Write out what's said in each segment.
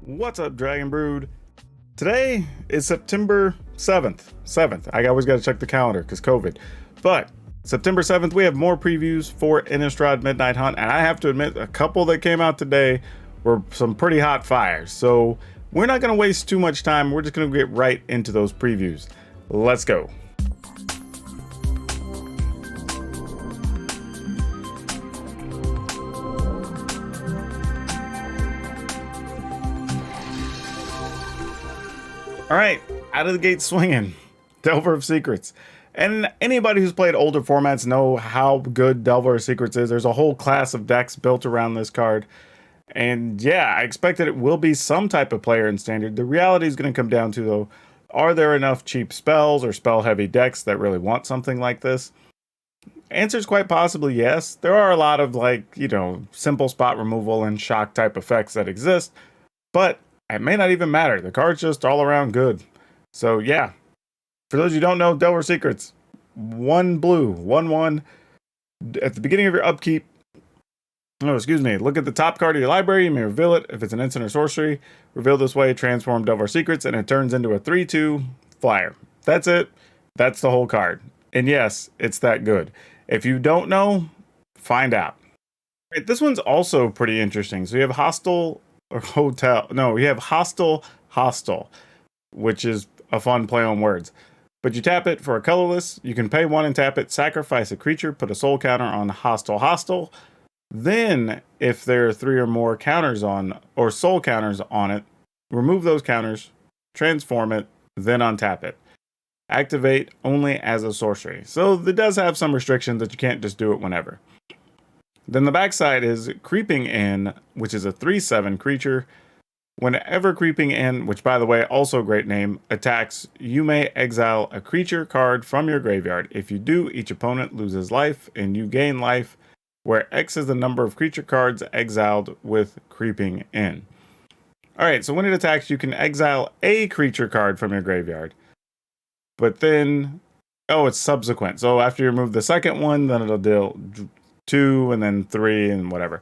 What's up, Dragon Brood? Today is September 7th. I always got to check the calendar because COVID. But September 7th, we have more previews for Innistad Midnight Hunt. And I have to admit, a couple that came out today were some pretty hot fires. So we're not going to waste too much time. We're just going to get right into those previews. Let's go. All right, out of the gate swinging, Delver of Secrets. And anybody who's played older formats know how good Delver of Secrets is. There's a whole class of decks built around this card. And yeah, I expect that it will be some type of player in Standard. The reality is going to come down to, though, are there enough cheap spells or spell-heavy decks that really want something like this? Answer is quite possibly yes. There are a lot of, simple spot removal and shock type effects that exist. But it may not even matter. The card's just all around good. So yeah, for those of you who don't know, Delver Secrets, 1 blue, 1/1. At the beginning of your upkeep, look at the top card of your library. You may reveal it. If it's an instant or sorcery, reveal this way, transform Delver Secrets, and it turns into a 3/2 flyer. That's it. That's the whole card. And yes, it's that good. If you don't know, find out. Right, this one's also pretty interesting. So you have Hostel or Hotel. No, you have Hostel, which is a fun play on words. But you tap it for a colorless. You can pay 1 and tap it, sacrifice a creature, put a soul counter on Hostel. Then, if there are 3 or more counters on, or soul counters on it, remove those counters, transform it, then untap it. Activate only as a sorcery. So it does have some restrictions that you can't just do it whenever. Then the backside is Creeping In, which is a 3/7 creature. Whenever Creeping In, which by the way, also a great name, attacks, you may exile a creature card from your graveyard. If you do, each opponent loses life and you gain life, where X is the number of creature cards exiled with Creeping In. Alright, so when it attacks, you can exile a creature card from your graveyard. But then, it's subsequent. So after you remove the second one, then it'll deal 2 and then 3 and whatever.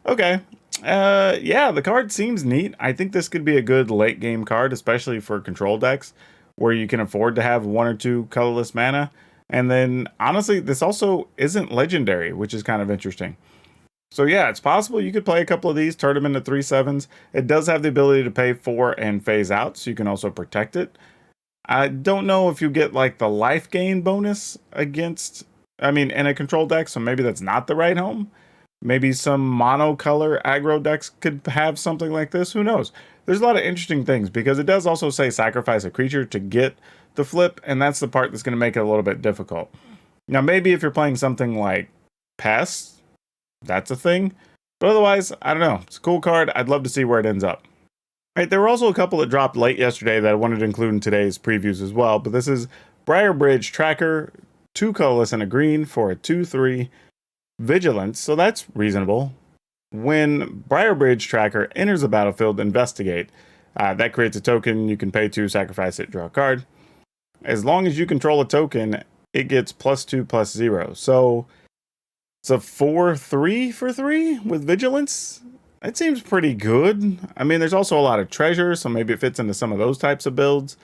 Okay. Yeah, the card seems neat. I think this could be a good late game card, especially for control decks where you can afford to have 1 or 2 colorless mana. And then honestly, this also isn't legendary, which is kind of interesting. So yeah, it's possible you could play a couple of these, turn them into 3/7s. It does have the ability to pay 4 and phase out, so you can also protect it. I don't know if you get like the life gain bonus in a control deck, so maybe that's not the right home. Maybe some monocolor aggro decks could have something like this. Who knows? There's a lot of interesting things because it does also say sacrifice a creature to get the flip, and that's the part that's going to make it a little bit difficult. Now, maybe if you're playing something like Pest, that's a thing. But otherwise, I don't know. It's a cool card. I'd love to see where it ends up. Right, there were also a couple that dropped late yesterday that I wanted to include in today's previews as well. But this is Briar Bridge Tracker, 2 colorless and a green for a 2/3 vigilance. So that's reasonable. When Briar Bridge Tracker enters the battlefield, investigate. That creates a token. You can pay 2, sacrifice it, draw a card. As long as you control a token, it gets +2/+0. So it's a 4/3 for 3 with vigilance. It seems pretty good. I mean, there's also a lot of treasure, so maybe it fits into some of those types of builds.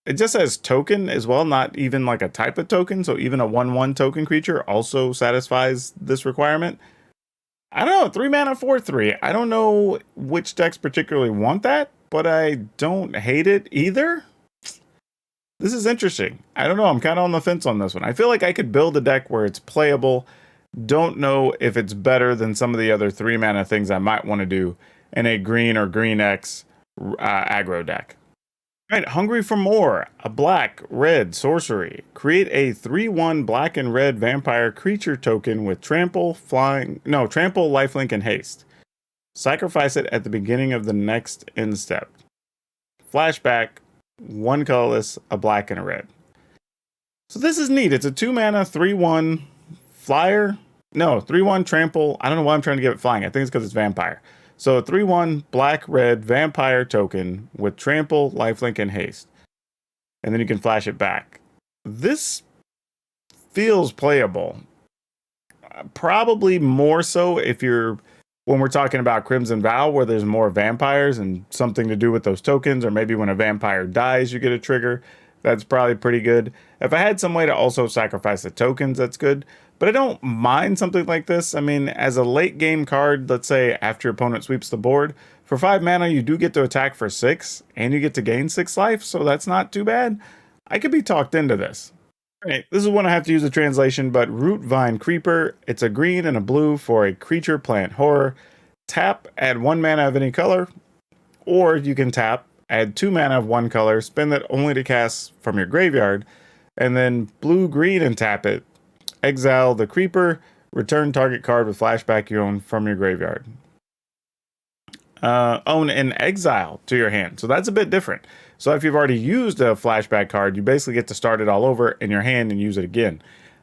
It just says token as well, not even like a type of token. So even a 1/1 token creature also satisfies this requirement. I don't know, 3 mana 4/3. I don't know which decks particularly want that, but I don't hate it either. This is interesting. I don't know. I'm kind of on the fence on this one. I feel like I could build a deck where it's playable. Don't know if it's better than some of the other 3 mana things I might want to do in a green or green X aggro deck. All right, Hungry for More, a black-red sorcery. Create a 3/1 black and red vampire creature token with trample, lifelink, and haste. Sacrifice it at the beginning of the next end step. Flashback, 1 colorless, a black and a red. So this is neat. It's a 2 mana, 3/1 flyer. No, 3/1 trample. I don't know why I'm trying to give it flying. I think it's because it's vampire. So a 3/1 black-red vampire token with trample, lifelink, and haste. And then you can flash it back. This feels playable. Probably more so if you're When we're talking about Crimson Vow, where there's more vampires and something to do with those tokens, or maybe when a vampire dies, you get a trigger, that's probably pretty good. If I had some way to also sacrifice the tokens, that's good. But I don't mind something like this. I mean, as a late game card, let's say after your opponent sweeps the board, for 5 mana, you do get to attack for 6, and you get to gain 6 life, so that's not too bad. I could be talked into this. Right, this is one I have to use a translation, but Root Vine Creeper. It's a green and a blue for a creature plant horror. Tap, add 1 mana of any color, or you can tap, add 2 mana of 1 color, spend that only to cast from your graveyard, and then blue green and tap it. Exile the creeper, return target card with flashback you own from your graveyard. Own an exile to your hand. So that's a bit different. So if you've already used a flashback card, you basically get to start it all over in your hand and use it again.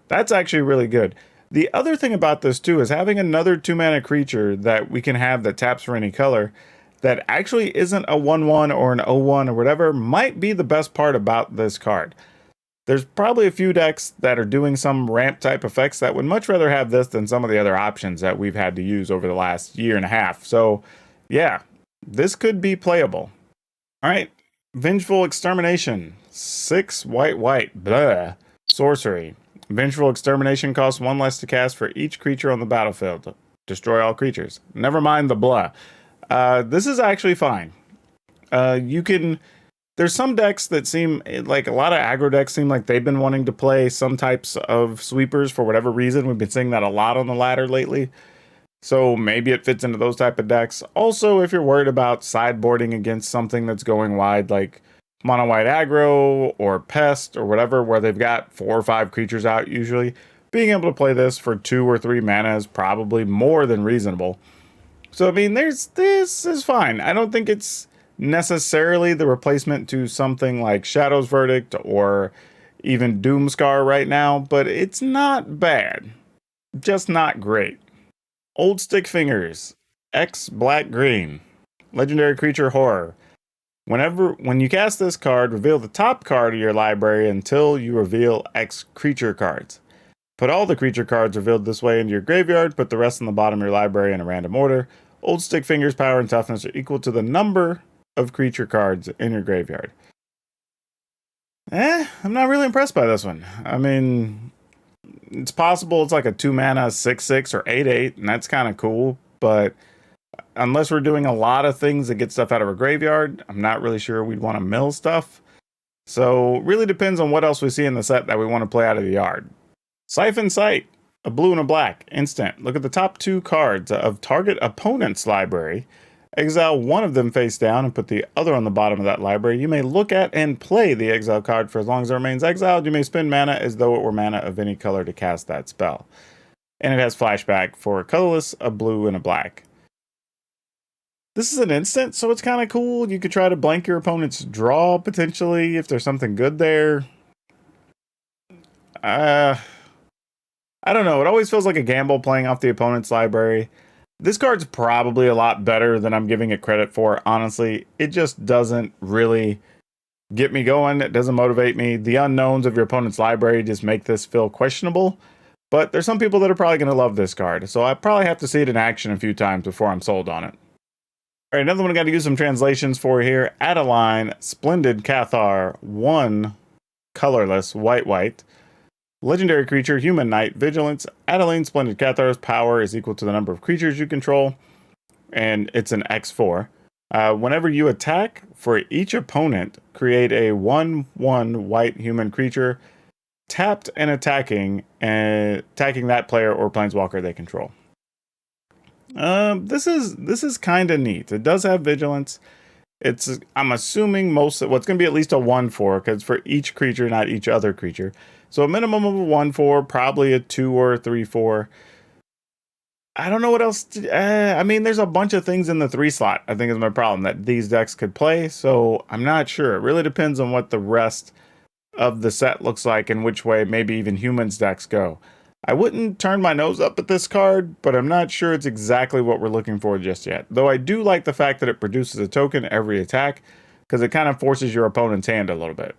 That's actually really good. The other thing about this too is having another 2 mana creature that we can have that taps for any color that actually isn't a 1/1 or an 0/1 or whatever might be the best part about this card. There's probably a few decks that are doing some ramp type effects that would much rather have this than some of the other options that we've had to use over the last year and a half. So yeah, this could be playable. All right, Vengeful Extermination, 6 white, blah, sorcery. Vengeful Extermination costs 1 less to cast for each creature on the battlefield. Destroy all creatures. Never mind the blah. This is actually fine. There's some decks that seem like a lot of aggro decks seem like they've been wanting to play some types of sweepers for whatever reason. We've been seeing that a lot on the ladder lately. So maybe it fits into those type of decks. Also, if you're worried about sideboarding against something that's going wide, like mono white aggro or pest or whatever, where they've got 4 or 5 creatures out usually, being able to play this for 2 or 3 mana is probably more than reasonable. So I mean, this is fine. I don't think it's necessarily the replacement to something like Shadow's Verdict or even Doomscar right now, but it's not bad. Just not great. Old Stick Fingers, X black green, legendary creature horror. When you cast this card, reveal the top card of your library until you reveal X creature cards. Put all the creature cards revealed this way into your graveyard, put the rest in the bottom of your library in a random order. Old Stick Fingers power and toughness are equal to the number of creature cards in your graveyard. I'm not really impressed by this one. I mean, it's possible it's like a 2 mana 6/6 or 8/8, and that's kind of cool, but unless we're doing a lot of things that get stuff out of our graveyard, I'm not really sure we'd want to mill stuff. So it really depends on what else we see in the set that we want to play out of the yard. Siphon Sight, a blue and a black, instant. Look at the top 2 cards of target opponent's library. Exile one of them face down and put the other on the bottom of that library. You may look at and play the exile card for as long as it remains exiled. You may spend mana as though it were mana of any color to cast that spell. And it has flashback for a colorless, a blue, and a black. This is an instant, so it's kind of cool. You could try to blank your opponent's draw, potentially, if there's something good there. I don't know. It always feels like a gamble playing off the opponent's library. This card's probably a lot better than I'm giving it credit for, honestly. It just doesn't really get me going. It doesn't motivate me. The unknowns of your opponent's library just make this feel questionable. But there's some people that are probably going to love this card, so I probably have to see it in action a few times before I'm sold on it. All right, another one I got to use some translations for here. Adeline, Splendid Cathar, 1 colorless, white. Legendary creature, Human Knight, Vigilance. Adeline Splendid Cathar's power is equal to the number of creatures you control, and it's an X4. Whenever you attack, for each opponent, create a 1/1 white human creature, tapped and attacking that player or planeswalker they control. This is kind of neat. It does have Vigilance. I'm assuming it's going to be at least a 1/4 because for each creature, not each other creature. So a minimum of a 1/4, probably a 2 or a 3/4. I don't know what else. I mean, there's a bunch of things in the 3 slot, I think is my problem, that these decks could play. So I'm not sure. It really depends on what the rest of the set looks like and which way maybe even humans decks go. I wouldn't turn my nose up at this card, but I'm not sure it's exactly what we're looking for just yet. Though I do like the fact that it produces a token every attack, because it kind of forces your opponent's hand a little bit.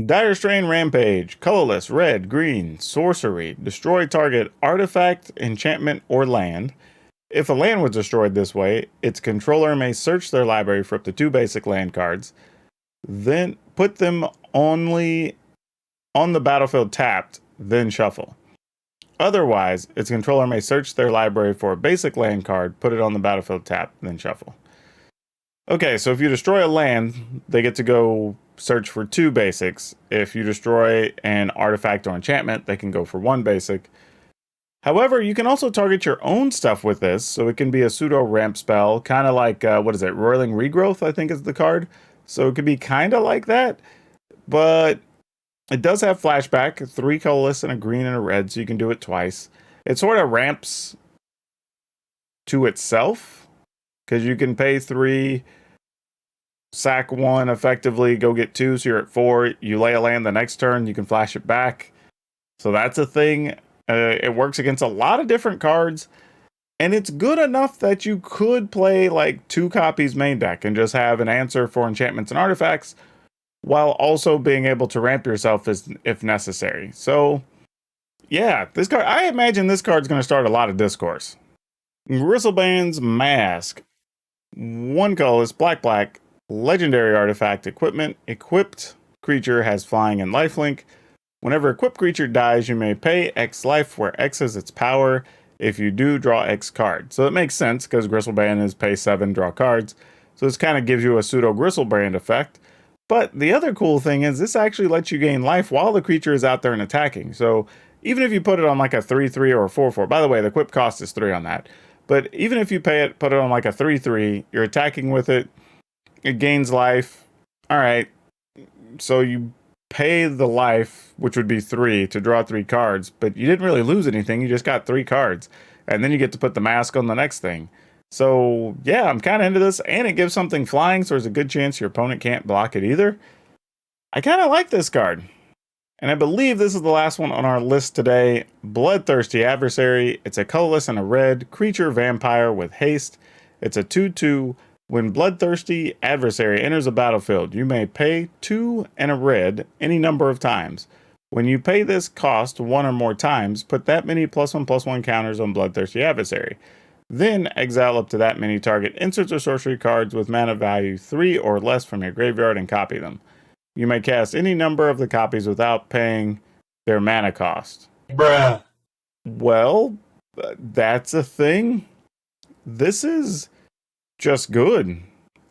Dire Strain Rampage, colorless, red, green, sorcery, destroy target artifact, enchantment, or land. If a land was destroyed this way, its controller may search their library for up to 2 basic land cards, then put them only on the battlefield tapped, then shuffle. Otherwise, its controller may search their library for a basic land card, put it on the battlefield tapped, then shuffle. Okay, so if you destroy a land, they get to go search for 2 basics. If you destroy an artifact or enchantment, they can go for 1 basic. However, you can also target your own stuff with this, so it can be a pseudo ramp spell, kind of like, what is it, Roiling Regrowth, I think is the card. So it could be kind of like that, but it does have flashback, 3 colorless and a green and a red, so you can do it twice. It sort of ramps to itself, because you can pay 3, sack 1, effectively go get 2, so you're at 4. You lay a land the next turn, you can flash it back. So that's a thing. It works against a lot of different cards, and it's good enough that you could play like 2 copies main deck and just have an answer for enchantments and artifacts, while also being able to ramp yourself if necessary. So, yeah, this card, I imagine this card's going to start a lot of discourse. Gristleband's Mask. 1 colorless, black, legendary artifact equipment. Equipped creature has flying and lifelink. Whenever equipped creature dies, you may pay X life, where X is its power. If you do, draw X card. So it makes sense, because Gristleband is pay 7, draw cards. So this kind of gives you a pseudo Gristleband effect. But the other cool thing is this actually lets you gain life while the creature is out there and attacking. So even if you put it on like a 3/3 or a 4/4, by the way, the equip cost is 3 on that. But even if you put it on like a 3/3, you're attacking with it, it gains life. All right, so you pay the life, which would be 3, to draw 3 cards, but you didn't really lose anything. You just got 3 cards, and then you get to put the mask on the next thing. So yeah, I'm kind of into this, and it gives something flying, so there's a good chance your opponent can't block it either. I kind of like this card, and I believe this is the last one on our list today. Bloodthirsty Adversary. It's a colorless and a red creature vampire with haste. It's a 2/2. When Bloodthirsty Adversary enters a battlefield, you may pay 2 and a red any number of times. When you pay this cost 1 or more times, put that many +1/+1 counters on Bloodthirsty Adversary. Then exile up to that many target inserts or sorcery cards with mana value 3 or less from your graveyard and copy them. You may cast any number of the copies without paying their mana cost. Bruh. Well, that's a thing. This is just good.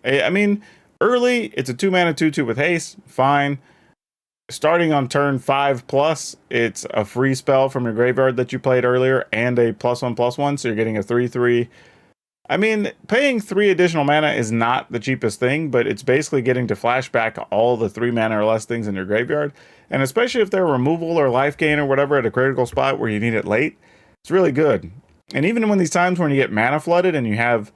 I mean, early, it's a 2 mana 2/2 with haste, fine. Starting on turn 5+, it's a free spell from your graveyard that you played earlier and a +1/+1, so you're getting a 3/3. I mean, paying 3 additional mana is not the cheapest thing, but it's basically getting to flashback all the 3 mana or less things in your graveyard. And especially if they're removal or life gain or whatever at a critical spot where you need it late, it's really good. And even when these times when you get mana flooded and you have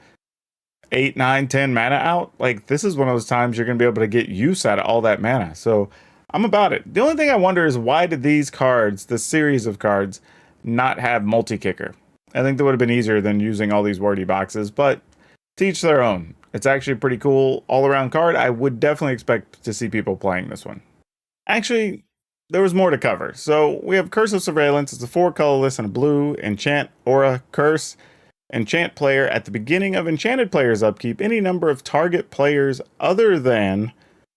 8, 9, 10 mana out, like this is one of those times you're going to be able to get use out of all that mana. So I'm about it. The only thing I wonder is why did these cards, this series of cards, not have multi-kicker? I think that would have been easier than using all these wordy boxes, but to each their own. It's actually a pretty cool all-around card. I would definitely expect to see people playing this one. Actually, there was more to cover. So we have Curse of Surveillance. It's a 4 colorless and a blue. Enchant, Aura, Curse. Enchant player. At the beginning of enchanted player's upkeep, any number of target players other than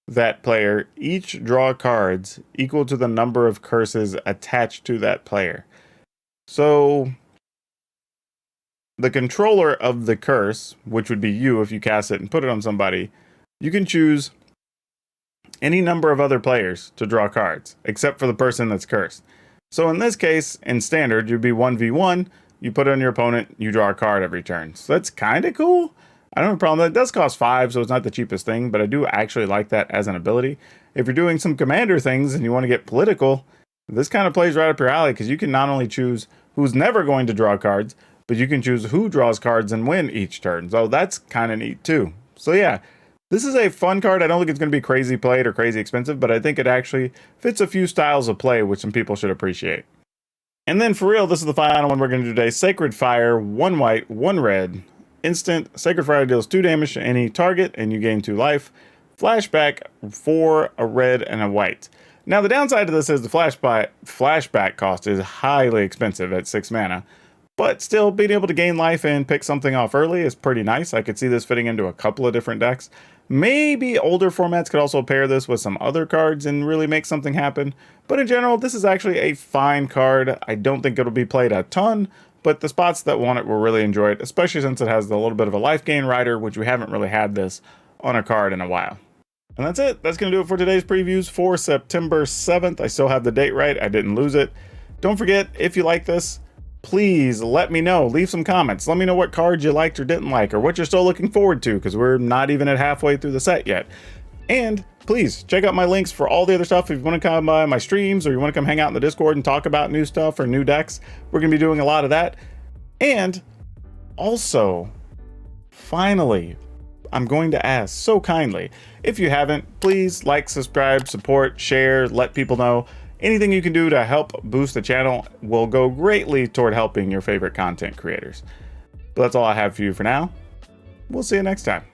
that player each draw cards equal to the number of curses attached to that player. So the controller of the curse, which would be you if you cast it and put it on somebody, you can choose any number of other players to draw cards, except for the person that's cursed. So in this case, in standard, you'd be 1v1, you put it on your opponent, you draw a card every turn. So that's kind of cool. I don't have a problem. That does cost 5, so it's not the cheapest thing, but I do actually like that as an ability. If you're doing some commander things and you want to get political, this kind of plays right up your alley, because you can not only choose who's never going to draw cards, but you can choose who draws cards and win each turn. So that's kind of neat too. So yeah, this is a fun card. I don't think it's going to be crazy played or crazy expensive, but I think it actually fits a few styles of play, which some people should appreciate. And then for real, this is the final one we're going to do today. Sacred Fire, 1 white, 1 red. Instant, Sacred Fire deals 2 damage to any target, and you gain 2 life. Flashback for a red and a white. Now, the downside to this is the flashback cost is highly expensive at 6 mana. But still, being able to gain life and pick something off early is pretty nice. I could see this fitting into a couple of different decks. Maybe older formats could also pair this with some other cards and really make something happen. But in general, this is actually a fine card. I don't think it'll be played a ton, but the spots that want it will really enjoy it, especially since it has a little bit of a life gain rider, which we haven't really had this on a card in a while. And that's it. That's going to do it for today's previews for September 7th. I still have the date right. I didn't lose it. Don't forget, if you like this, please let me know. Leave some comments. Let me know what cards you liked or didn't like, or what you're still looking forward to, because we're not even at halfway through the set yet. And please check out my links for all the other stuff. If you want to come by my streams, or you want to come hang out in the Discord and talk about new stuff or new decks, we're going to be doing a lot of that. And also, finally, I'm going to ask so kindly, if you haven't, please like, subscribe, support, share, let people know. Anything you can do to help boost the channel will go greatly toward helping your favorite content creators. But that's all I have for you for now. We'll see you next time.